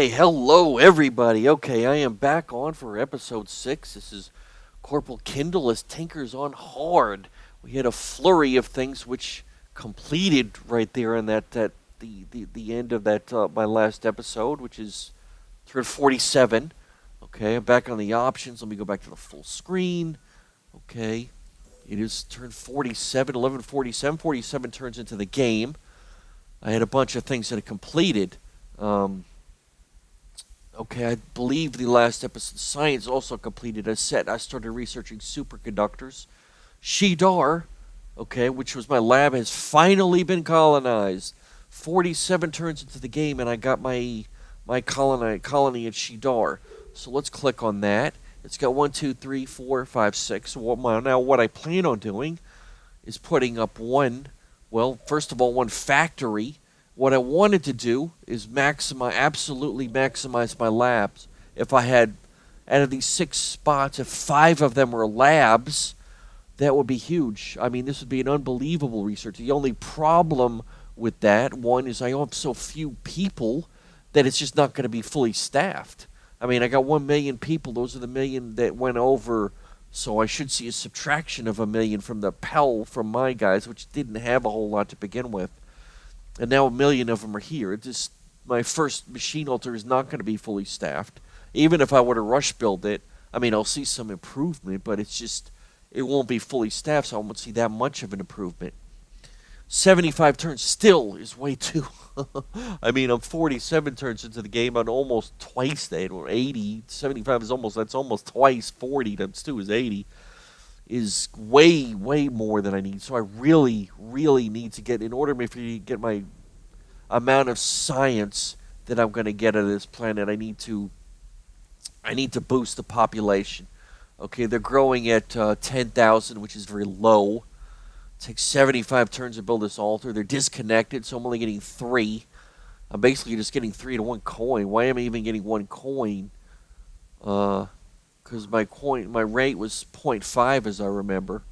Okay, hello everybody. Okay, I am back on for episode 6. This is Corporal Kindel as Tinkers on Hard. We had a flurry of things which completed right there in the end of that my last episode, which is turn 47. Okay, I'm back on the options. Let me go back to the full screen. Okay, it is turn 47, 11:47. 47 turns into the game. I had a bunch of things that had completed. Okay, I believe the last episode, science also completed a set. I started researching superconductors. Ashdar, okay, which was my lab, has finally been colonized. 47 turns into the game, and I got my colony at Ashdar. So let's click on that. It's got 1, 2, 3, 4, 5, 6. Now, what I plan on doing is putting up first of all, one factory. What I wanted to do is absolutely maximize my labs. If I had, out of these 6 spots, if 5 of them were labs, that would be huge. I mean, this would be an unbelievable research. The only problem with that, one, is I have so few people that it's just not going to be fully staffed. I mean, I got 1 million people. Those are the million that went over, so I should see a subtraction of 1 million from the Pell from my guys, which didn't have a whole lot to begin with. And now 1 million of them are here. My first machine altar is not going to be fully staffed. Even if I were to rush build it, I mean, I'll see some improvement, but it won't be fully staffed, so I won't see that much of an improvement. 75 turns still is way too. I mean, I'm 47 turns into the game. I'm almost twice that, or 80. 75 that's almost twice 40 times 2 is 80. Is way, way more than I need. So I really, really need to get, in order for me to get my amount of science that I'm going to get out of this planet, I need to boost the population. Okay, they're growing at 10,000, which is very low. It takes 75 turns to build this altar. They're disconnected, so I'm only getting 3. I'm basically just getting 3 to 1 coin. Why am I even getting 1 coin? Because my rate was 0.5, as I remember.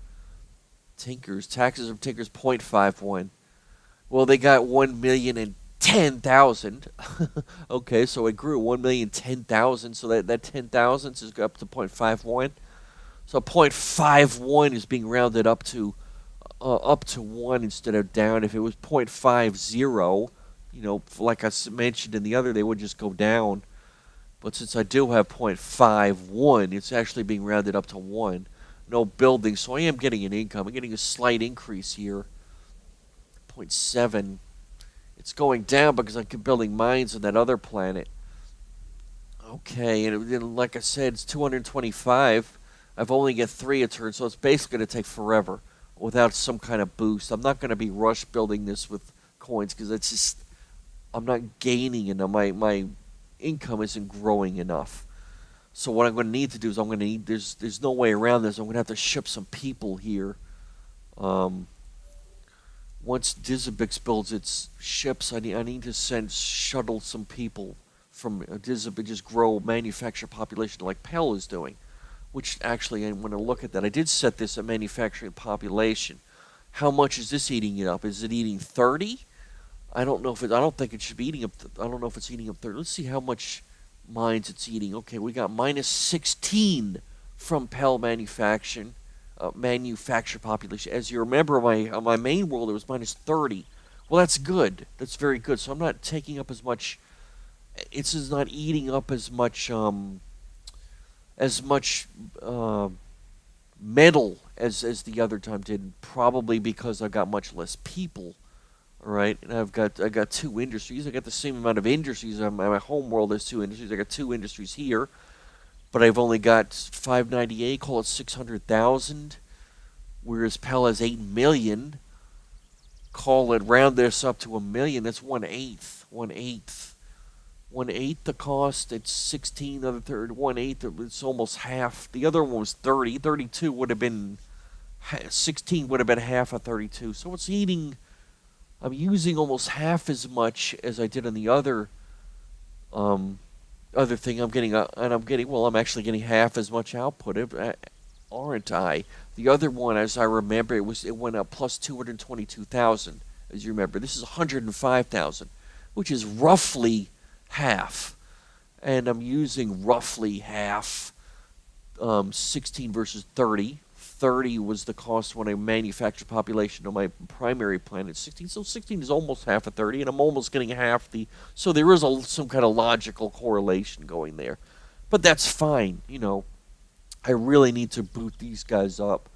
Taxes of Tinkers 0.51. Well, they got 1,010,000. Okay, so it grew 1,010,000. So that 10,000 is up to 0.51. So 0.51 is being rounded up to 1 instead of down. If it was 0.50, like I mentioned in the other, they would just go down. But since I do have 0.51, it's actually being rounded up to 1. No building, so I am getting an income. I'm getting a slight increase here. 0.7. It's going down because I'm building mines on that other planet. Okay, and like I said, it's 225. I've only got 3 a turn, so it's basically going to take forever without some kind of boost. I'm not going to be rush building this with coins because I'm not gaining enough. My income isn't growing enough. So what I'm going to need to do is there's no way around this. I'm going to have to ship some people here. Once Dizabix builds its ships, I need to shuttle some people from Dizabix, just grow manufacture population like Pell is doing. Which actually, I'm going to look at that. I did set this at manufacturing population. How much is this eating it up? Is it eating 30? I don't think it should be eating up. I don't know if it's eating up 30. Let's see how much mines it's eating. Okay, we got minus 16 from Pell manufacture population. As you remember, on my main world, it was minus 30. Well, that's good. That's very good. So I'm not taking up as much. It's just not eating up as much metal as the other time did. Probably because I've got much less people. All right, and I got 2 industries. I got the same amount of industries. My home world has 2 industries. I got 2 industries here, but I've only got 598. Call it 600,000, whereas Pell has 8 million. Round this up to 1 million. That's 1/8. 1/8 the cost. It's 16. The third 1/8. It's almost half. The other one was 30. 32 would have been 16. Would have been half of 32. So it's eating. I'm using almost half as much as I did on the other thing. I'm actually getting half as much output, aren't I? The other one, as I remember, it went up plus 222,000. As you remember, this is 105,000, which is roughly half. and I'm using roughly half, 16 versus 30. 30 was the cost when I manufactured population on my primary planet. 16, so 16 is almost half of 30, and I'm almost getting half the. So there is some kind of logical correlation going there, but that's fine. I really need to boot these guys up.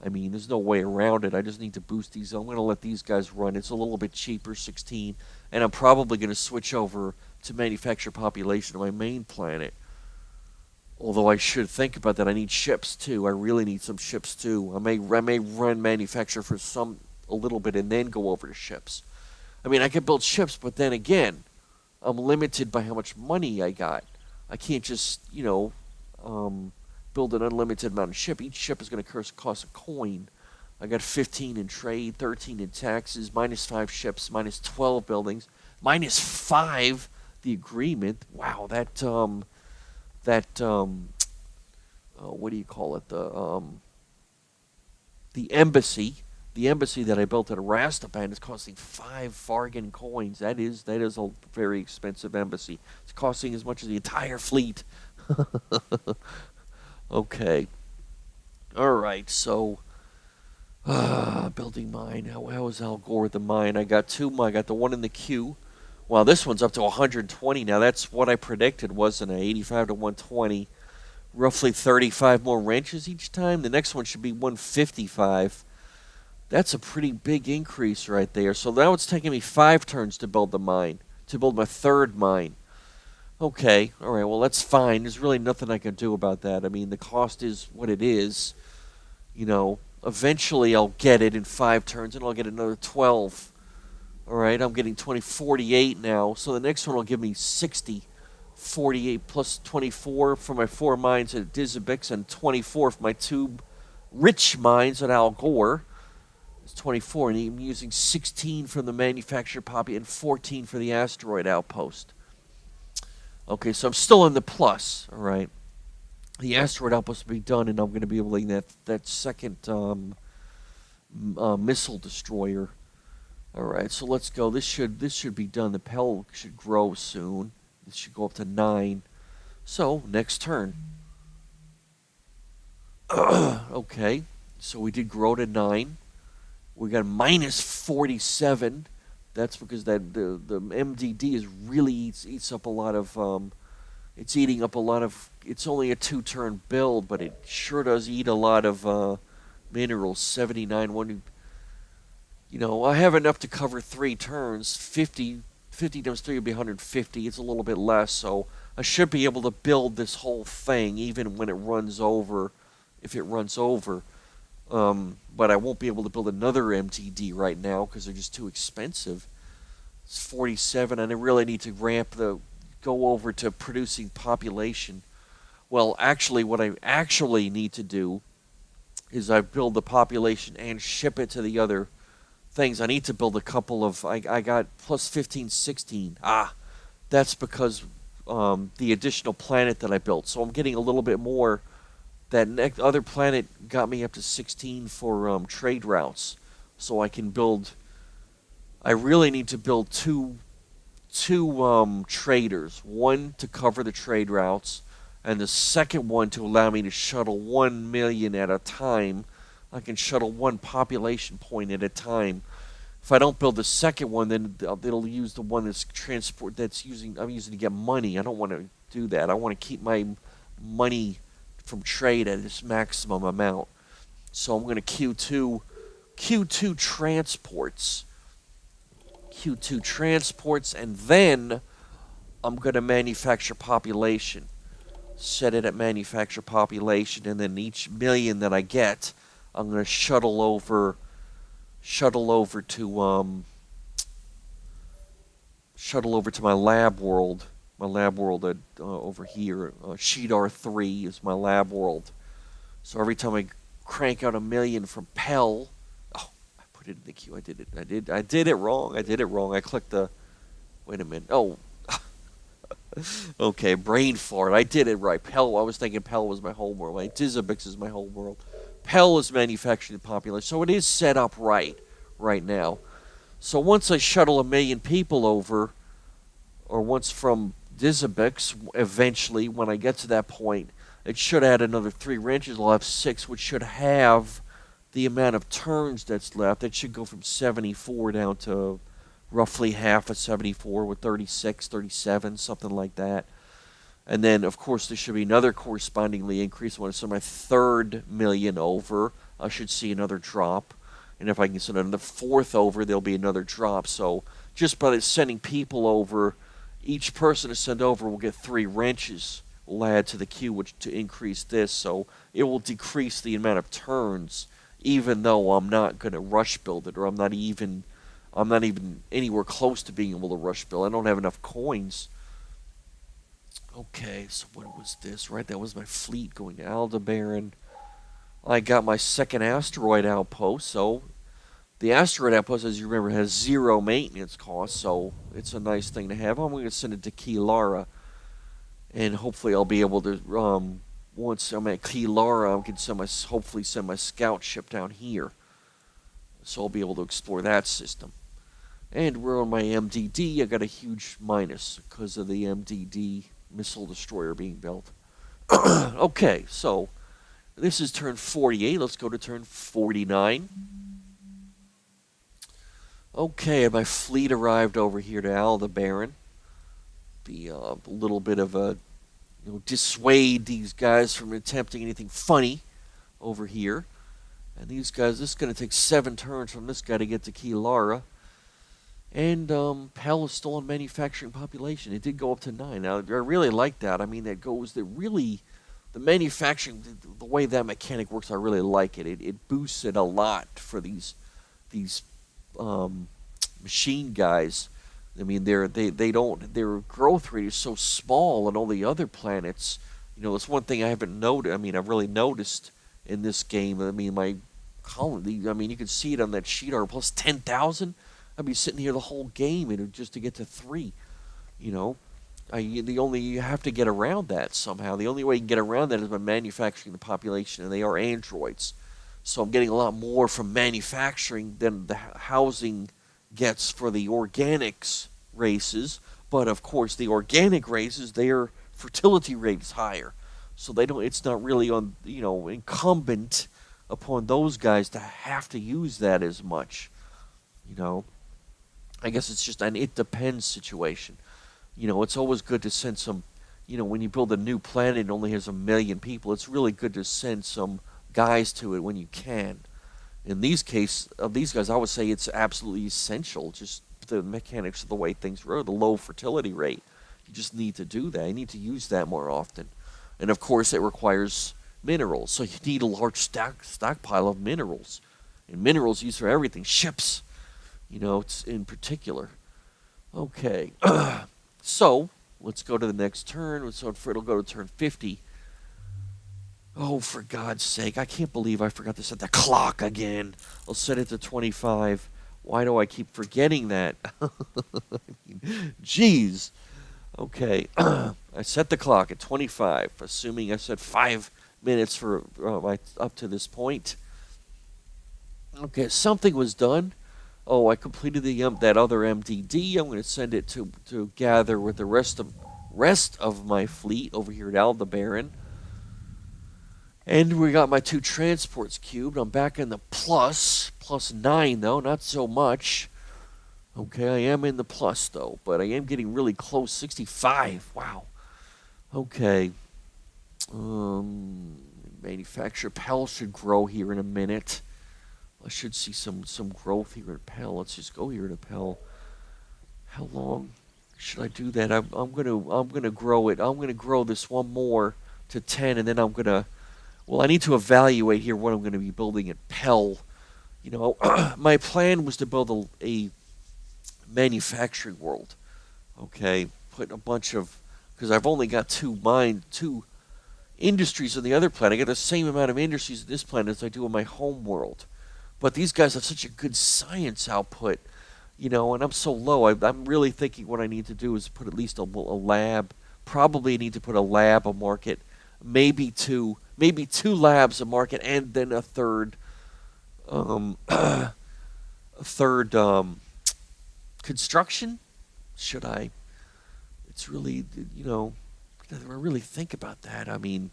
I mean, there's no way around it. I just need to boost these. I'm going to let these guys run. It's a little bit cheaper, 16, and I'm probably going to switch over to manufacture population on my main planet. Although I should think about that. I need ships too. I really need some ships too. I may run manufacture for a little bit and then go over to ships. I mean, I can build ships, but then again, I'm limited by how much money I got. I can't just, build an unlimited amount of ship. Each ship is going to cost a coin. I got 15 in trade, 13 in taxes, minus 5 ships, minus 12 buildings, minus 5 the agreement. Wow, what do you call it? The embassy that I built at Rastaban is costing 5 Fargan coins. That is a very expensive embassy. It's costing as much as the entire fleet. Okay. All right. So, building mine. How is Al Gore the mine? I got the one in the queue. Well, this one's up to 120 now. That's what I predicted, wasn't it? 85 to 120. Roughly 35 more wrenches each time. The next one should be 155. That's a pretty big increase right there. So now it's taking me 5 turns to build the mine, to build my third mine. Okay, all right, well, that's fine. There's really nothing I can do about that. I mean, the cost is what it is. Eventually I'll get it in 5 turns, and I'll get another 12. All right, I'm getting 48 now, so the next one will give me 60. 48 plus 24 for my 4 mines at Dizabix, and 24 for my 2 rich mines at Al Gore. It's 24, and I'm using 16 from the manufacturer poppy and 14 for the asteroid outpost. Okay, so I'm still in the plus, all right. The asteroid outpost will be done, and I'm going to be able to get that second missile destroyer. All right, so let's go. This should be done. The Pell should grow soon. This should go up to 9. So, next turn. Okay, so we did grow to 9. We got minus 47. That's because the MDD is really eats up a lot of. It's eating up a lot of. It's only a 2-turn build, but it sure does eat a lot of minerals. 79. I have enough to cover 3 turns. 50 times 3 would be 150. It's a little bit less, so I should be able to build this whole thing even when it runs over, if it runs over. But I won't be able to build another MTD right now because they're just too expensive. It's 47, and I really need to go over to producing population. Well, actually, what I actually need to do is I build the population and ship it to the other things. I need to build a couple of. I got plus 15, 16. That's because the additional planet that I built. So I'm getting a little bit more. That other planet got me up to 16 for trade routes, so I can build. I really need to build two traders. One to cover the trade routes, and the second one to allow me to shuttle 1 million at a time. I can shuttle 1 population point at a time. If I don't build the second one, then it'll use the one I'm using to get money. I don't want to do that. I want to keep my money from trade at its maximum amount. So I'm going to Q2 transports. Q2 transports, and then I'm going to manufacture population. Set it at manufacture population, and then each million that I get, I'm going to shuttle over to my lab world. My lab world over here, Ashdar 3 is my lab world. So every time I crank out 1 million from Pell, I put it in the queue. I did it wrong. I clicked the. Wait a minute. Oh. Okay, brain fart. I did it right. Pell. I was thinking Pell was my home world. Dizabix is my home world. Pell is manufactured popular, so it is set up right now. So once I shuttle 1 million people over, or once from Dizabix, eventually, when I get to that point, it should add another 3 wrenches. I'll have 6, which should have the amount of turns that's left. It should go from 74 down to roughly half of 74 with 36, 37, something like that. And then, of course, there should be another correspondingly increase. When it's on my 3rd million over, I should see another drop. And if I can send another 4th over, there'll be another drop. So just by sending people over, each person to send over will get 3 wrenches. Will add to the queue, which to increase this. So it will decrease the amount of turns, even though I'm not going to rush build it, or I'm not even anywhere close to being able to rush build. I don't have enough coins. Okay, so what was this? Right, that was my fleet going to Aldebaran. I got my 2nd asteroid outpost, so the asteroid outpost, as you remember, has 0 maintenance costs, so it's a nice thing to have. I'm going to send it to Kilara, and hopefully I'll be able to, once I'm at Kilara, I can hopefully send my scout ship down here, so I'll be able to explore that system. And we're on my MDD. I got a huge minus because of the MDD missile destroyer being built. Okay, so this is turn 48. Let's go to turn 49. Okay, my fleet arrived over here to Aldebaran. Be a little bit of a, dissuade these guys from attempting anything funny over here. And these guys, this is going to take 7 turns from this guy to get to Kilara. And Pell is still on manufacturing population. It did go up to 9. Now, I really like that. I mean, the manufacturing, the way that mechanic works, I really like it. It boosts it a lot for these machine guys. I mean, their growth rate is so small on all the other planets. That's one thing I haven't noticed. I mean, I've really noticed in this game. I mean, my colony. I mean, you can see it on that sheet. Or plus 10,000. I'd be sitting here the whole game just to get to 3. You have to get around that somehow. The only way you can get around that is by manufacturing the population, and they are androids. So I'm getting a lot more from manufacturing than the housing gets for the organics races. But of course, the organic races, their fertility rate is higher, so it's not really incumbent upon those guys to have to use that as much. I guess it's just an it depends situation. It's always good to send some, when you build a new planet and only has 1 million people, it's really good to send some guys to it when you can. In these guys, I would say it's absolutely essential. Just the mechanics of the way things were, the low fertility rate. You just need to do that. You need to use that more often. And of course, it requires minerals. So you need a large stockpile of minerals. And minerals used for everything. Ships, it's in particular. Okay. So, let's go to the next turn. So it'll go to turn 50. Oh, for God's sake. I can't believe I forgot to set the clock again. I'll set it to 25. Why do I keep forgetting that? Jeez. Okay. I set the clock at 25, assuming I set 5 minutes for up to this point. Okay, something was done. Oh, I completed that other MDD. I'm going to send it to gather with the rest of my fleet over here at Aldebaran. And we got my 2 transports cubed. I'm back in the plus 9 though, not so much. Okay, I am in the plus though, but I am getting really close. 65. Wow. Okay. Manufacture Pell should grow here in a minute. I should see some growth here in Pell. Let's just go here to Pell. How long should I do that? I'm gonna grow it. I'm gonna grow this one more to 10, and then I'm gonna. Well, I need to evaluate here what I'm going to be building at Pell. My plan was to build a manufacturing world. Okay, put a bunch of, because I've only got 2 industries on the other planet. I got the same amount of industries on this planet as I do on my home world. But these guys have such a good science output, and I'm so low. I'm really thinking what I need to do is put at least a lab. Probably need to put a lab, a market, maybe 2 labs, a market, and then a third construction. Should I? it's really, I really think about that. I mean,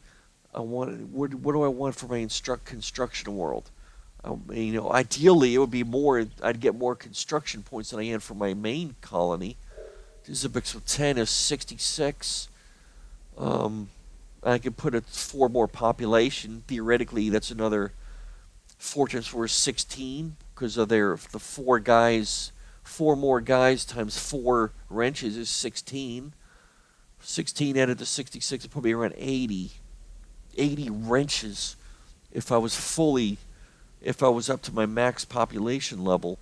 what do I want for my construction world? Ideally, it would be more. I'd get more construction points than I had for my main colony. This is a mix of 10 is 66. I could put 4 more population. Theoretically, that's another 4 times 4 is 16 because of the 4 guys. 4 more guys times 4 wrenches is 16. 16 added to 66 would put me around 80. 80 wrenches if I was up to my max population level.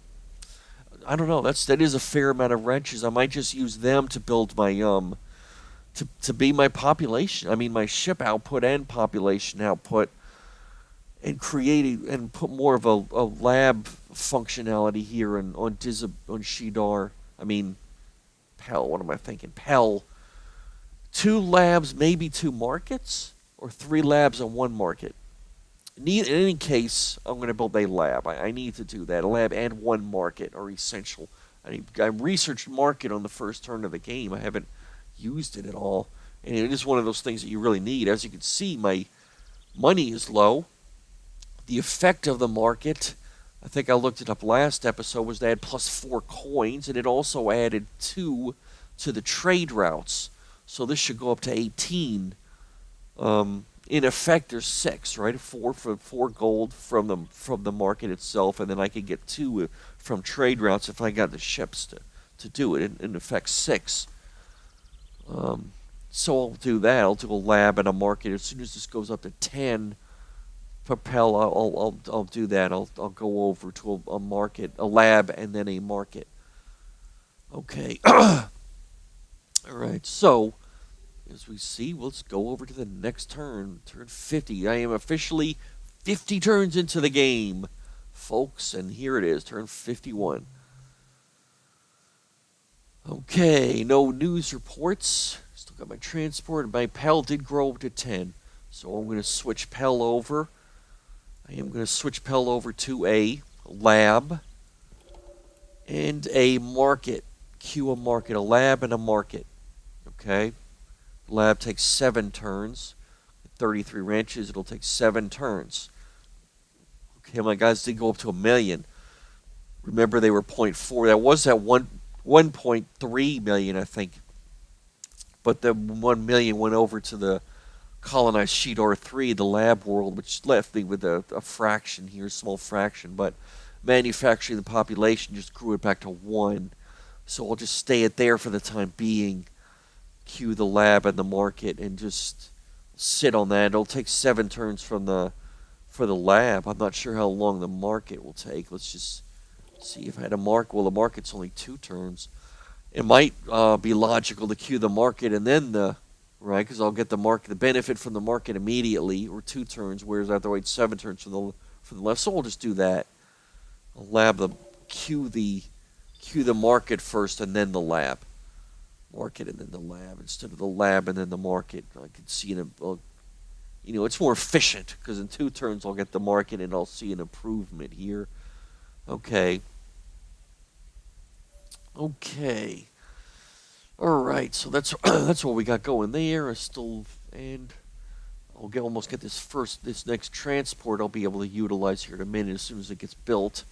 I don't know. That is a fair amount of wrenches. I might just use them to build my to be my population. I mean my ship output and population output, and put more of a lab functionality here on Ashdar. I mean, Pell. What am I thinking? Pell. 2 labs, maybe 2 markets, or 3 labs on 1 market. In any case, I'm going to build a lab. I need to do that. A lab and 1 market are essential. I researched market on the first turn of the game. I haven't used it at all. And it is one of those things that you really need. As you can see, my money is low. The effect of the market, I think I looked it up last episode, was to add plus 4 coins. And it also added 2 to the trade routes. So this should go up to 18. In effect, there's 6, right? 4 gold from the market itself, and then I could get 2 from trade routes if I got the ships to do it. In effect, 6. So I'll do that. I'll do a lab and a market. As soon as this goes up to 10 propel, I'll do that. I'll go over to a market, a lab, and then a market. Okay. All right. So as we see, let's go over to the next turn. Turn 50. I am officially 50 turns into the game, folks, and here it is, turn 51. Okay, no news reports. Still got my transport. My Pell did grow up to 10, so I'm going to switch Pell over. I am going to switch Pell over to a lab and a market. Queue a market, a lab and a market. Okay. Lab takes 7 turns. 33 wrenches, it'll take 7 turns. Okay, my guys did go up to 1 million. Remember, they were 0.4. That was at 1.3 million, I think. But the 1 million went over to the colonized Ashdar 3, the lab world, which left me with a fraction here, a small fraction. But manufacturing the population just grew it back to 1. So I'll just stay it there for the time being. Queue the lab and the market and just sit on that. It'll take 7 turns for the lab. I'm not sure how long the market will take. Let's just see if I had a mark. Well, the market's only 2 turns. It might be logical to queue the market and then right, because I'll get the benefit from the market immediately, or 2 turns, whereas I have to wait 7 turns for the left. So we'll just do that. I'll queue the market first and then the lab. Market and then the lab instead of the lab and then the market. I can see it's more efficient because in 2 turns I'll get the market and I'll see an improvement here. Okay. All right, so that's what we got going there. And I'll almost get this next transport I'll be able to utilize here in a minute as soon as it gets built.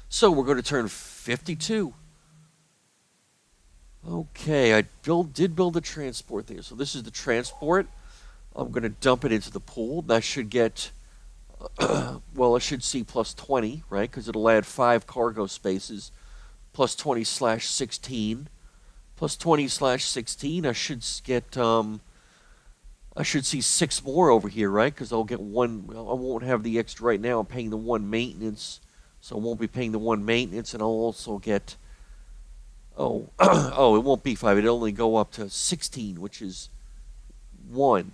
So we're going to turn 52. Okay, I did build a transport there. So this is the transport. I'm going to dump it into the pool. That should get, well, I should see plus 20, right? Because it'll add 5 cargo spaces. Plus 20/16. Plus 20/16, I should get, I should see 6 more over here, right? Because I'll get 1, I won't have the extra right now. I'm paying the 1 maintenance. So I won't be paying the 1 maintenance, and I'll also get... Oh, it won't be 5. It'll only go up to 16, which is 1.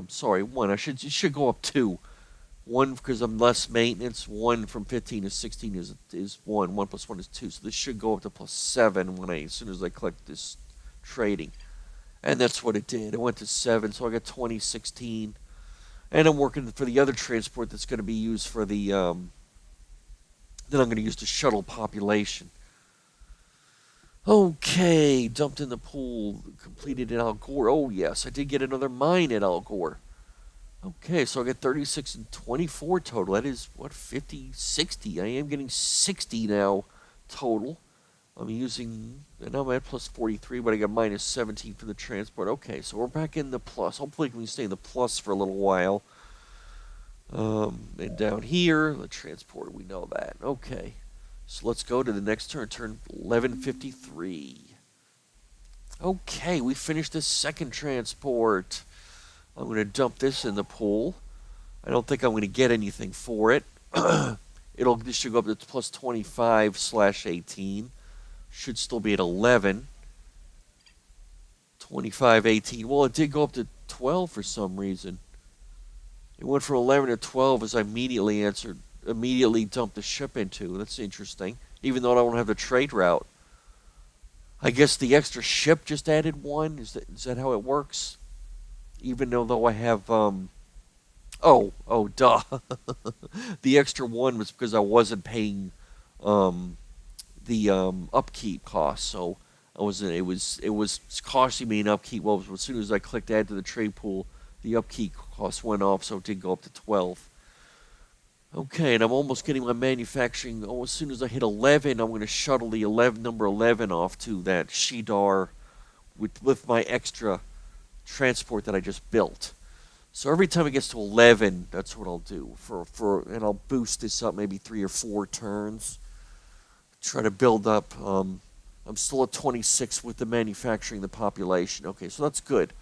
Sorry, 1. It should go up 2. 1 because I'm less maintenance. 1 from 15 to 16 is 1. 1 plus 1 is 2. So this should go up to plus 7 as soon as I click this trading. And that's what it did. It went to 7, so I got 20/16. And I'm working for the other transport that's going to be used for the that I'm going to use to shuttle population. Okay, dumped in the pool, completed at Al Gore. Oh, yes, I did get another mine at Al Gore. Okay, so I get 36 and 24 total. That is, what, 50, 60? I am getting 60 now total. I'm using, and I'm at plus 43, but I got minus 17 for the transport. Okay, so we're back in the plus. Hopefully we can stay in the plus for a little while. And down here, the transport, we know that. Okay, so let's go to the next turn, turn 1153. Okay, we finished the second transport. I'm going to dump this in the pool. I don't think I'm going to get anything for it. This should go up to plus 25/18. Should still be at 11. 25/18. Well, it did go up to 12 for some reason. It went from 11 to 12 as I immediately dumped the ship into. That's interesting. Even though I don't have the trade route. I guess the extra ship just added one. Is that how it works? Even though I have, duh. The extra one was because I wasn't paying, the upkeep cost. So I wasn't. It was costing me an upkeep. Well, as soon as I clicked add to the trade pool, the upkeep cost went off, so it did go up to 12. Okay, and I'm almost getting my manufacturing. Oh, as soon as I hit 11, I'm going to shuttle the number 11 off to that Ashdar with my extra transport that I just built. So every time it gets to 11, that's what I'll do and I'll boost this up maybe 3 or 4 turns. Try to build up. I'm still at 26 with the manufacturing the population. Okay, so that's good.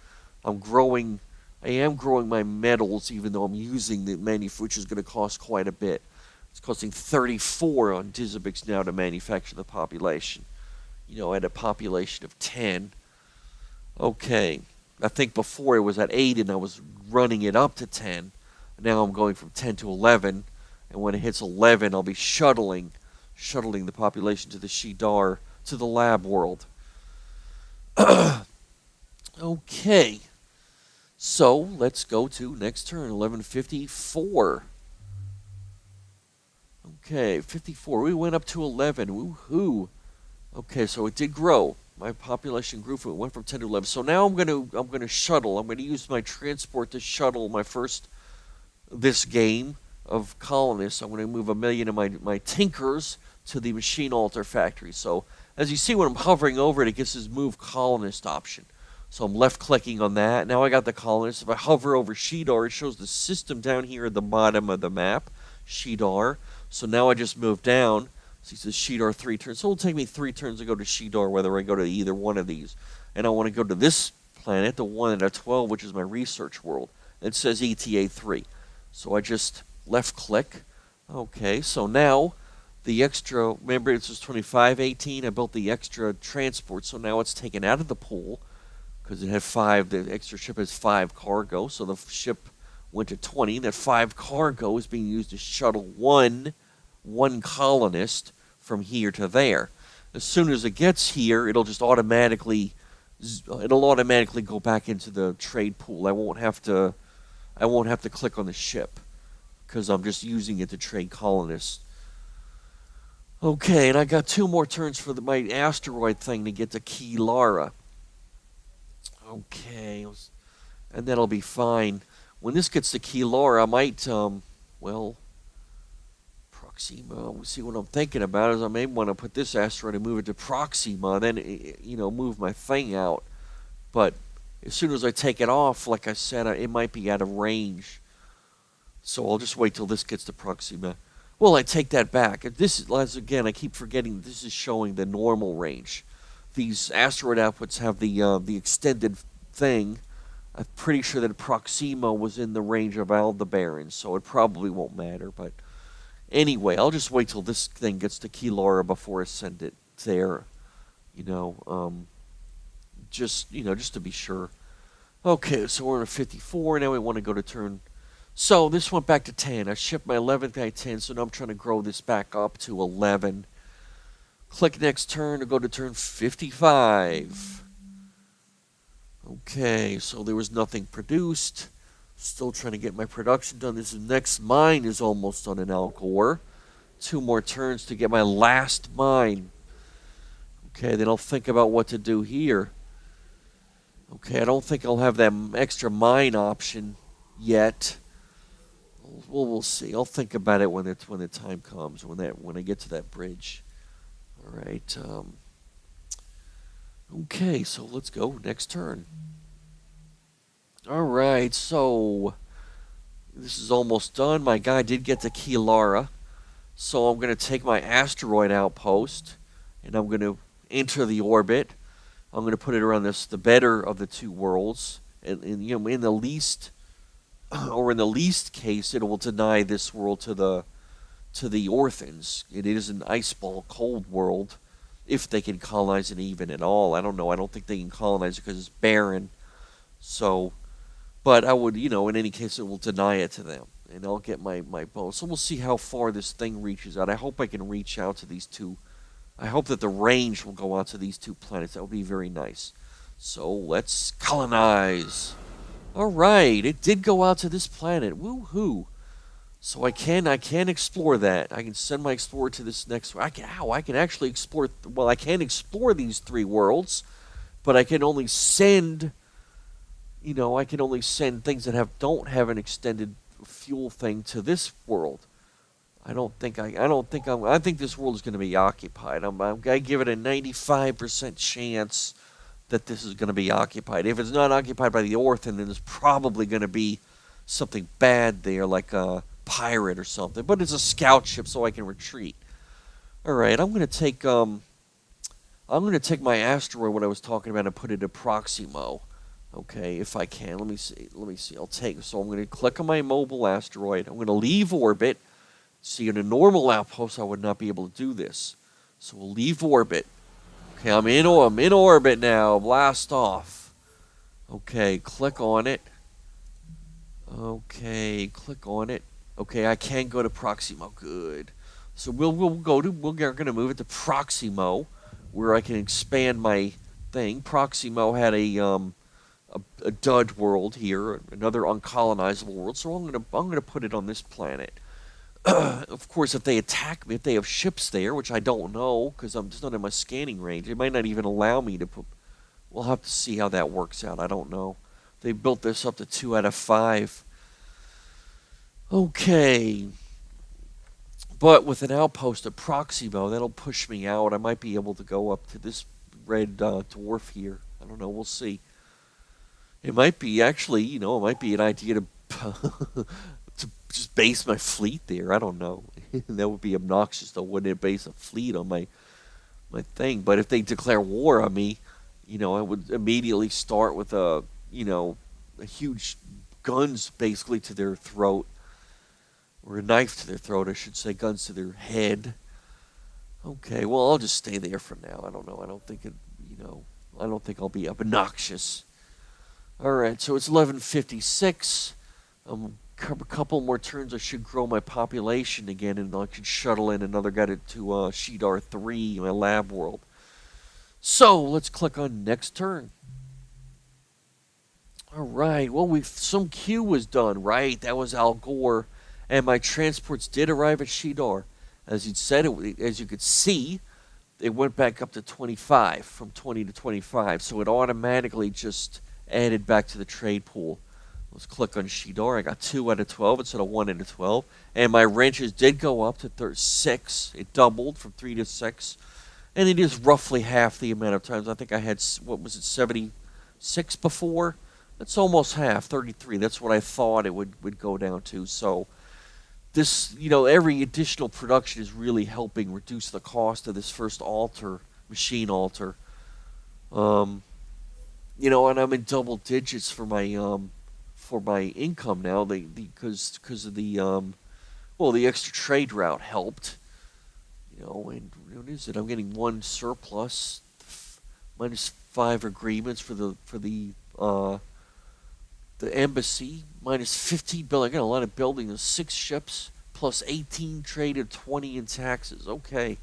I'm growing. I am growing my metals, even though I'm using the which is going to cost quite a bit. It's costing 34 on Dizabix now to manufacture the population. At a population of 10. Okay. I think before it was at 8 and I was running it up to 10. Now I'm going from 10 to 11. And when it hits 11, I'll be shuttling the population to the Ashdar, to the lab world. Okay. So let's go to next turn, 1154. Okay, 54. We went up to 11. Woohoo. Okay, so it did grow. My population grew from it went from 10 to 11. So now I'm going to shuttle. I'm going to use my transport to shuttle this game of colonists. I'm going to move 1 million of my tinkers to the machine altar factory. So as you see when I'm hovering over it, it gets this move colonist option. So I'm left clicking on that. Now I got the colonists. If I hover over Ashdar, it shows the system down here at the bottom of the map, Ashdar. So now I just move down. So it says Ashdar 3 turns. So it'll take me 3 turns to go to Ashdar, whether I go to either one of these. And I want to go to this planet, the one at 12, which is my research world. It says ETA 3. So I just left click. Okay, so now the extra, remember it says 25/18. I built the extra transport, so now it's taken out of the pool. Because it had 5, the extra ship has 5 cargo, so the ship went to 20. That 5 cargo is being used to shuttle one colonist from here to there. As soon as it gets here, it'll automatically go back into the trade pool. I won't have to click on the ship because I'm just using it to trade colonists. Okay, and I got 2 more turns for my asteroid thing to get to Kilara. Okay, and that'll be fine. When this gets to Kilara, I might, Proxima. We'll see what I'm thinking about is I may want to put this asteroid and move it to Proxima, then, move my thing out. But as soon as I take it off, like I said, it might be out of range. So I'll just wait till this gets to Proxima. Well, I take that back. This is, again, I keep forgetting this is showing the normal range. These asteroid outputs have the extended thing. I'm pretty sure that Proxima was in the range of Aldebaran, so it probably won't matter. But anyway, I'll just wait till this thing gets to Kilara before I send it there. Just to be sure. Okay, so we're on a 54. Now we want to go to turn. So this went back to 10. I shipped my 11th guy 10, so now I'm trying to grow this back up to 11. Click next turn to go to turn 55. Okay, so there was nothing produced. Still trying to get my production done. This next mine is almost done in Al Gore. 2 more turns to get my last mine. Okay, then I'll think about what to do here. Okay, I don't think I'll have that extra mine option yet. Well, we'll see. I'll think about it when the time comes, when I get to that bridge. All right. Okay, so let's go next turn. All right, so this is almost done. My guy did get to Kilara, so I'm going to take my asteroid outpost, and I'm going to enter the orbit. I'm going to put it around the better of the two worlds, and in the least, or in the least case, it will deny this world to the Orphans. It is an ice ball cold world, if they can colonize it even at all. I don't know. I don't think they can colonize it because it's barren. So, but I would, in any case, it will deny it to them, and I'll get my bonus. So we'll see how far this thing reaches out. I hope I can reach out to these two. I hope that the range will go out to these two planets. That would be very nice. So let's colonize. All right, it did go out to this planet. Woohoo! So I can explore that. I can send my explorer to this next. I can actually explore. Well, I can explore these three worlds, but I can only send. I can only send things that don't have an extended fuel thing to this world. I think this world is going to be occupied. I give it a 95% chance that this is going to be occupied. If it's not occupied by the Orphan, then there's probably going to be something bad there, like a pirate or something. But it's a scout ship, so I can retreat. All right, I'm going to take my asteroid, what I was talking about, and put it at Proximo. Okay, if I can. Let me see. So I'm going to click on my mobile asteroid. I'm going to leave orbit. See, in a normal outpost, I would not be able to do this. So we'll leave orbit. Okay, I'm in orbit now. Blast off. Okay, click on it. Okay, click on it. Okay, I can go to Proximo. Good. So we're going to move it to Proximo, where I can expand my thing. Proximo had a dud world here, another uncolonizable world. So I'm gonna put it on this planet. Of course, if they attack me, if they have ships there, which I don't know because I'm just not in my scanning range, it might not even allow me to put. We'll have to see how that works out. I don't know. They built this up to 2 out of 5. Okay. But with an outpost at Proximo, that'll push me out. I might be able to go up to this red dwarf here. I don't know. We'll see. It might be actually, it might be an idea to to just base my fleet there. I don't know. That would be obnoxious, though, wouldn't it? Base a fleet on my thing. But if they declare war on me, I would immediately start with a huge guns basically to their throat, or a knife to their throat, I should say, guns to their head. Okay, well, I'll just stay there for now. I don't know. I don't think I'll be obnoxious. All right, so it's 11:56. A couple more turns, I should grow my population again, and I could shuttle in another guy to Ashdar 3, my lab world. So let's click on next turn. All right, well, some Q was done, right? That was Al Gore, and my transports did arrive at Ashdar. As you could see, it went back up to 25, from 20 to 25, so it automatically just added back to the trade pool. Let's click on Ashdar. I got 2 out of 12 instead of 1 out of 12. And my wrenches did go up to 6. It doubled from 3 to 6. And it is roughly half the amount of times. I think I had, 76 before? That's almost half, 33. That's what I thought it would go down to. So this, every additional production is really helping reduce the cost of this first machine altar. And I'm in double digits for my income now, because of the extra trade route helped, and what is it? I'm getting 1 surplus, minus 5 agreements for the embassy, minus 15 billion. I got a lot of building. There's 6 ships plus 18 trade and 20 in taxes. Okay,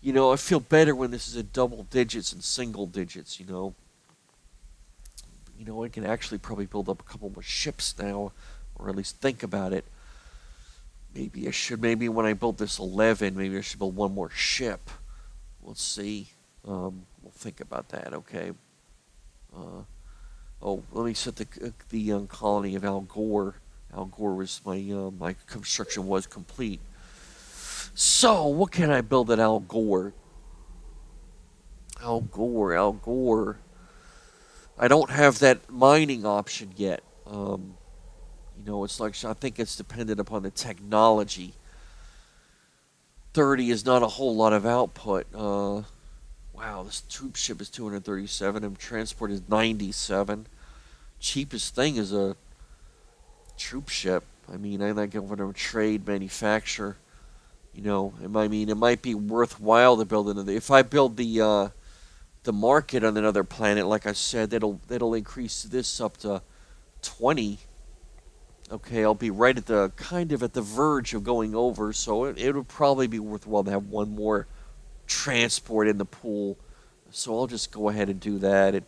I feel better when this is at double digits and single digits. I can actually probably build up a couple more ships now, or at least think about it. Maybe when I build this 11, maybe I should build 1 more ship. We'll see. We'll think about that. Okay. Uh, oh, let me set the colony of Al Gore. Al Gore was my construction was complete. So what can I build at Al Gore? Al Gore, Al Gore. I don't have that mining option yet. It's like I think it's dependent upon the technology. 30 is not a whole lot of output. Wow, this troop ship is 237 and transport is 97. Cheapest thing is a troop ship. I mean, I think I'm going to trade manufacture. It might be worthwhile to build another. If I build the market on another planet, like I said, that'll increase this up to 20. Okay, I'll be right at the verge of going over, so it would probably be worthwhile to have one more transport in the pool. So I'll just go ahead and do that at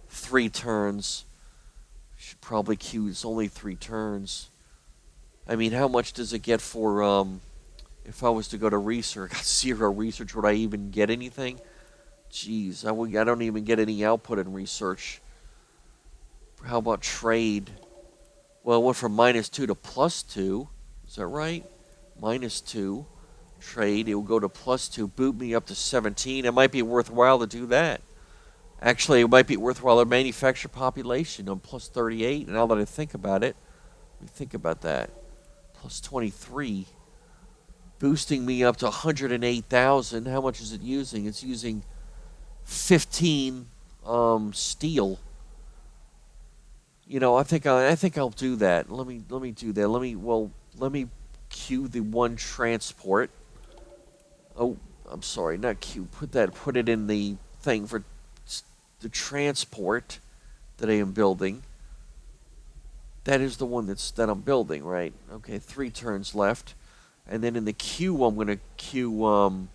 3 turns. Should probably queue. It's only 3 turns. I mean, how much does it get for if I was to go to research? I got 0 research. Would I even get anything? Jeez, I don't even get any output in research. How about trade? Well, it went from -2 to +2. Is that right? -2. Trade. It will go to +2. Boot me up to 17. It might be worthwhile to do that. Actually, it might be worthwhile to manufacture population on +38. And now that I think about it, let me think about that. +23. Boosting me up to 108,000. How much is it using? It's using 15 steel. I think I'll do that. Let me do that. Let me queue the one transport. Oh, I'm sorry, not queue. Put it in the thing for the transport that I am building. That is the one that I'm building, right? Okay, 3 turns left. And then in the queue, I'm going to queue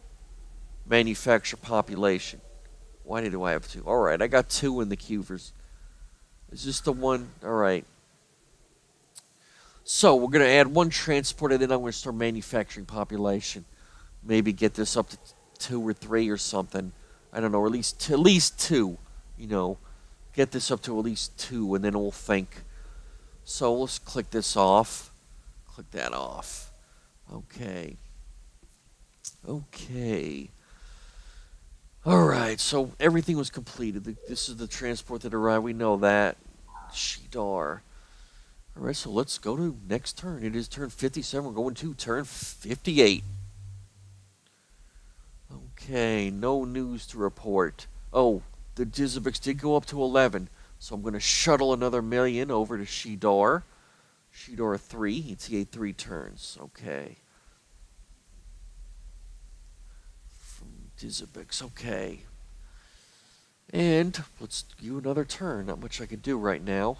manufacture population. Why do I have 2? All right, I got 2 in the queue for. Is this the one? All right. So we're going to add 1 transport, and then I'm going to start manufacturing population. Maybe get this up to 2 or 3 or something. I don't know, or at least 2. Get this up to at least 2, and then we'll think. So let's click this off. Click that off. Okay. All right, so everything was completed. This is the transport that arrived. We know that. Ashdar. All right, so let's go to next turn. It is turn 57. We're going to turn 58. Okay, no news to report. Oh, the Dizabics did go up to 11. So I'm going to shuttle another million over to Ashdar. Ashdar 3. ETA 3 turns. Okay. Dizabics, okay. And let's do another turn. Not much I can do right now.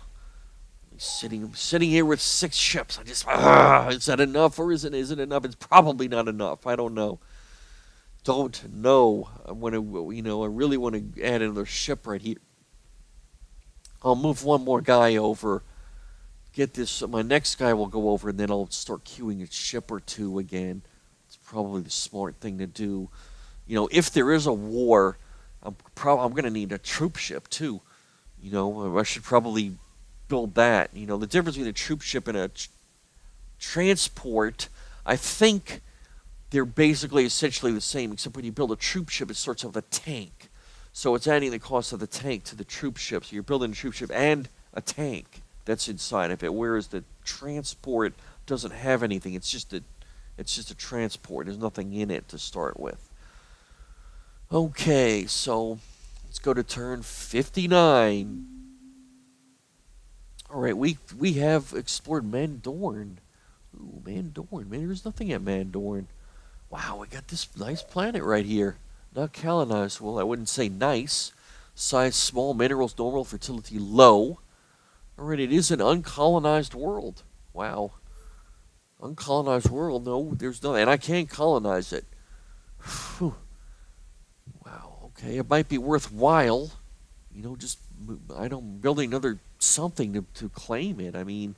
I'm sitting here with 6 ships. Is that enough or isn't enough? It's probably not enough. I don't know. Don't know. I really want to add another ship right here. I'll move one more guy over. Get this. My next guy will go over, and then I'll start queuing a ship or 2 again. It's probably the smart thing to do. If there is a war, I'm going to need a troop ship too. I should probably build that. The difference between a troop ship and a transport, I think they're basically essentially the same, except when you build a troop ship, it starts with a tank. So it's adding the cost of the tank to the troop ship. So you're building a troop ship and a tank that's inside of it, whereas the transport doesn't have anything. It's just a transport. There's nothing in it to start with. Okay, so let's go to turn 59. All right, we have explored Mandorn. Ooh, Mandorn. Man, there's nothing at Mandorn. Wow, we got this nice planet right here. Not colonized. Well, I wouldn't say nice. Size small, minerals normal, fertility low. All right, it is an uncolonized world. Wow. Uncolonized world, no, there's no, and I can't colonize it. Whew. Wow, okay, it might be worthwhile, building another something to claim it. I mean,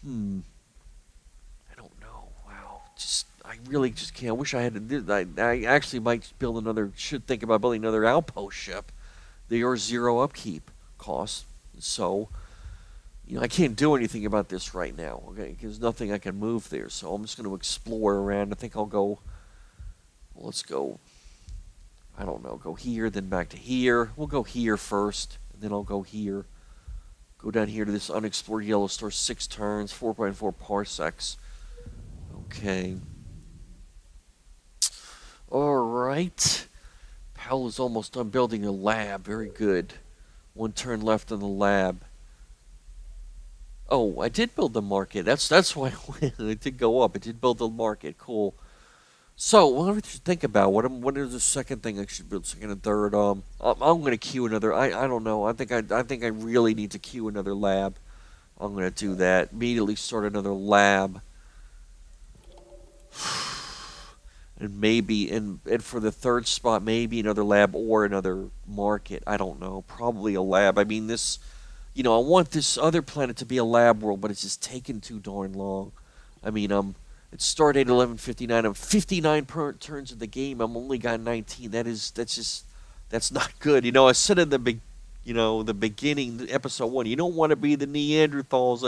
I don't know. Wow, I really just can't. I wish I had. I actually might build another. Should think about building another outpost ship. They are zero upkeep costs, so I can't do anything about this right now. Okay, there's nothing I can move there, so I'm just going to explore around. I think I'll go. Well, let's go. I don't know. Go here, then back to here. We'll go here first, and then I'll go here. Go down here to this unexplored yellow star. 6 turns, 4.4 parsecs. Okay. Alright. Pal is almost done building a lab. Very good. 1 turn left on the lab. Oh, I did build the market. That's why I did go up. I did build the market. Cool. So, what do you think about? What is the second thing I should build? Second and third. I'm going to queue another. I don't know. I think I really need to queue another lab. I'm going to do that. Immediately start another lab. And maybe, and for the third spot, maybe another lab or another market. I don't know. Probably a lab. I mean, this, I want this other planet to be a lab world, but it's just taken too darn long. I mean, it started at 11:59. I'm 59 turns of the game. I'm only got 19. That's not good. I said in the beginning, episode 1, you don't want to be the Neanderthals.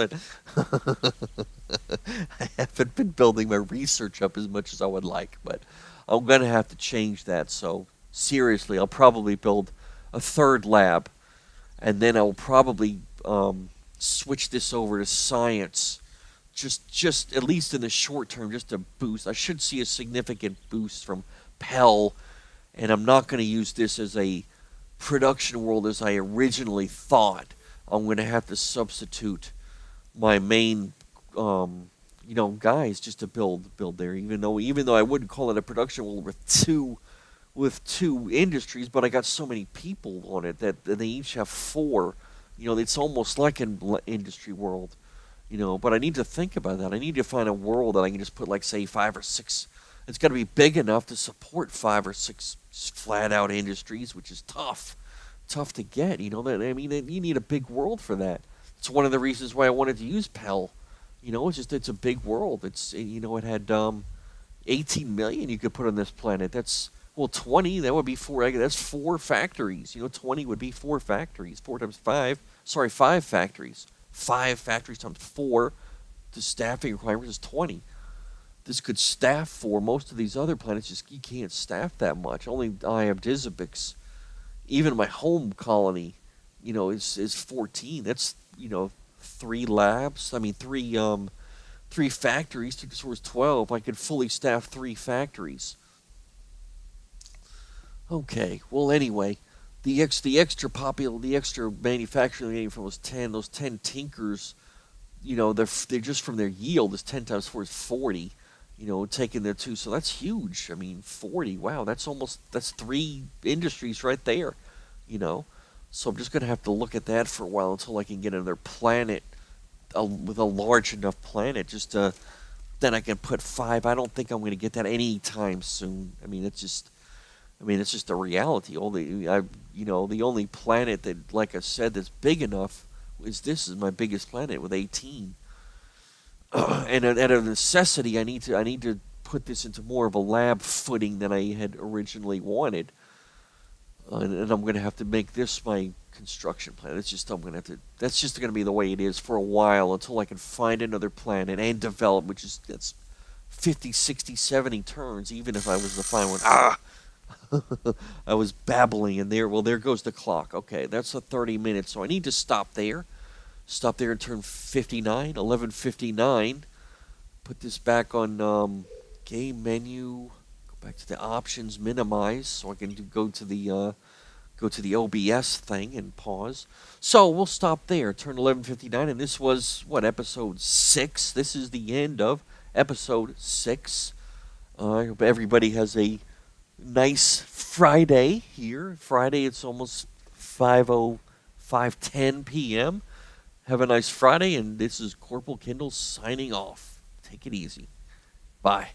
I haven't been building my research up as much as I would like, but I'm going to have to change that. So, seriously, I'll probably build a third lab, and then I'll probably switch this over to science, just at least in the short term, just to boost. I should see a significant boost from Pell, and I'm not going to use this as a production world as I originally thought. I'm going to have to substitute my main guys just to build there, even though I wouldn't call it a production world with two industries, but I got so many people on it that they each have 4. It's almost like an industry world, but I need to think about that. I need to find a world that I can just put, like, say, 5 or 6. It's got to be big enough to support 5 or 6 flat out industries, which is tough to get. You need a big world for that. It's one of the reasons why I wanted to use Pell. It's a big world. It had 18 million you could put on this planet. That's 20. That would be 4. That's 4 factories. 20 would be 4 factories. 4 times 5. Sorry, 5 factories. 5 factories times 4. The staffing requirement is 20. This could staff for most of these other planets. You can't staff that much. Only I have Dizabix. Even my home colony, is 14. That's 3 labs. I mean 3 factories. So it's 12. I could fully staff 3 factories. Okay. Well, anyway, the extra manufacturing from those 10 tinkers, they're just from their yield is 10 times 4 is 40. Taking their 2, so that's huge. I mean, 40. Wow, that's 3 industries right there. So I'm just gonna have to look at that for a while until I can get another planet with a large enough planet. Then I can put 5. I don't think I'm gonna get that anytime soon. I mean, it's just the reality. The only planet that, like I said, that's big enough is my biggest planet with 18. And out of necessity, I need to put this into more of a lab footing than I had originally wanted, and I'm going to have to make this my construction planet. That's just going to be the way it is for a while until I can find another planet and develop, that's 50, 60, 70 turns. Even if I was to find one, I was babbling, and there goes the clock. Okay, that's a 30 minutes, so I need to stop there. Stop there and turn 59, 11:59. Put this back on game menu. Go back to the options, minimize, so I can go to the OBS thing and pause. So we'll stop there. Turn 11:59, and this was episode 6. This is the end of episode 6. I hope everybody has a nice Friday here. Friday, it's almost 5:10 p.m. Have a nice Friday, and this is Corporal Kindel signing off. Take it easy. Bye.